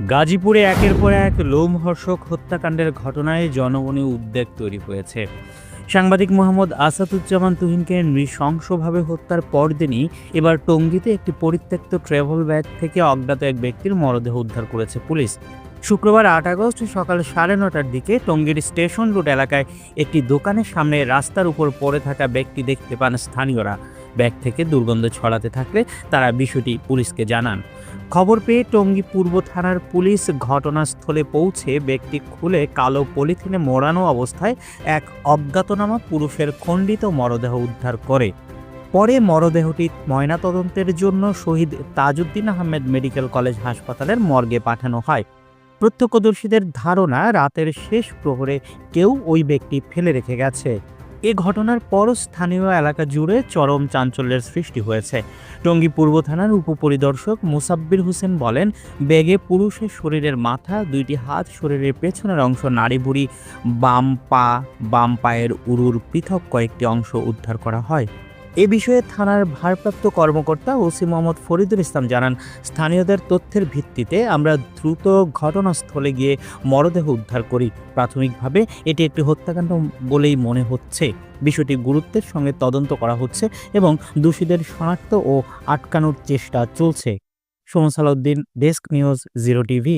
গাজীপুরে একের পর এক লোমহর্ষক হত্যাকাণ্ডের ঘটনায় জনমনে উদ্বেগ তৈরি হয়েছে। সাংবাদিক মোহাম্মদ আসাদুজ্জামান তুহিনকে নৃশংসভাবে হত্যার পরদিনই এবার টঙ্গীতে একটি পরিত্যক্ত ট্রাভেল ব্যাগ থেকে অজ্ঞাত এক ব্যক্তির মরদেহ উদ্ধার করেছে পুলিশ। শুক্রবার ৮ আগস্ট সকাল ৯:৩০টার দিকে টঙ্গীর স্টেশন রোড এলাকায় একটি দোকানের সামনে রাস্তার উপর পড়ে থাকা ব্যক্তি দেখতে পান স্থানীয়রা। ব্যাগ থেকে দুর্গন্ধ ছড়াতে থাকলে তারা বিষয়টি পুলিশকে জানান। খবর পেয়ে টঙ্গী পূর্ব থানার পুলিশ ঘটনাস্থলে পৌঁছে ব্যক্তি খুলে কালো পলিথিনে মোড়ানো অবস্থায় এক অজ্ঞাতনামা পুরুষের খণ্ডিত মরদেহ উদ্ধার করে। পরে মরদেহটি ময়নাতদন্তের জন্য শহীদ তাজউদ্দিন আহমেদ মেডিকেল কলেজ হাসপাতালের মর্গে পাঠানো হয়। প্রত্যক্ষদর্শীদের ধারণা, রাতের শেষ প্রহরে কেউ ওই ব্যক্তি ফেলে রেখে গেছে। এ ঘটনার পর স্থানীয় এলাকা জুড়ে চরম চাঞ্চল্যের সৃষ্টি হয়েছে। টঙ্গী পূর্ব থানার উপপরিদর্শক মুসাব্বির হোসেন বলেন, ব্যাগে পুরুষের শরীরের মাথা, 2টি হাত, শরীরের পেছনের অংশ, নাড়িভুড়ি, বাম পায়ের উরুর পৃথক কয়েকটি অংশ উদ্ধার করা হয়। এ বিষয়ে থানার ভারপ্রাপ্ত কর্মকর্তা ওসি মোহাম্মদ ফরিদুল ইসলাম জানান, স্থানীয়দের তথ্যের ভিত্তিতে আমরা দ্রুত ঘটনাস্থলে গিয়ে মরদেহ উদ্ধার করি। প্রাথমিকভাবে এটি একটি হত্যাকাণ্ড বলেই মনে হচ্ছে। বিষয়টি গুরুত্বের সঙ্গে তদন্ত করা হচ্ছে এবং দোষীদের শনাক্ত ও আটকানোর চেষ্টা চলছে। Shams Alauddin, desk news, 0 TV.